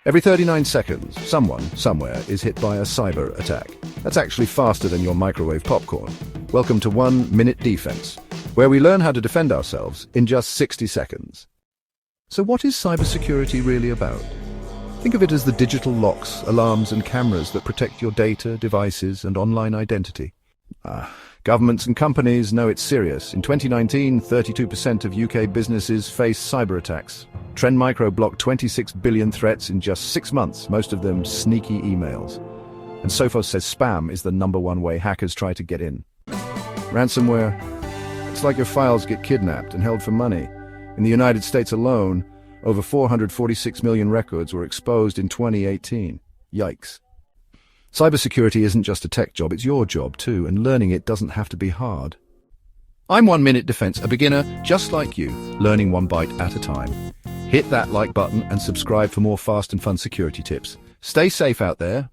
Every 39 seconds, someone, somewhere, is hit by a cyber attack. That's actually faster than your microwave popcorn. Welcome to 1 Minute Defense, where we learn how to defend ourselves in just 60 seconds. So what is cybersecurity really about? Think of it as the digital locks, alarms and cameras that protect your data, devices and online identity. Governments and companies know it's serious. In 2019, 32% of UK businesses faced cyber attacks. Trend Micro blocked 26 billion threats in just 6 months, most of them sneaky emails. And Sophos says spam is the #1 way hackers try to get in. Ransomware, it's like your files get kidnapped and held for money. In the United States alone, over 446 million records were exposed in 2018. Yikes. Cybersecurity isn't just a tech job, it's your job too, and learning it doesn't have to be hard. I'm 1 Minute Defense, a beginner just like you, learning 1 byte at a time. Hit that like button and subscribe for more fast and fun security tips. Stay safe out there.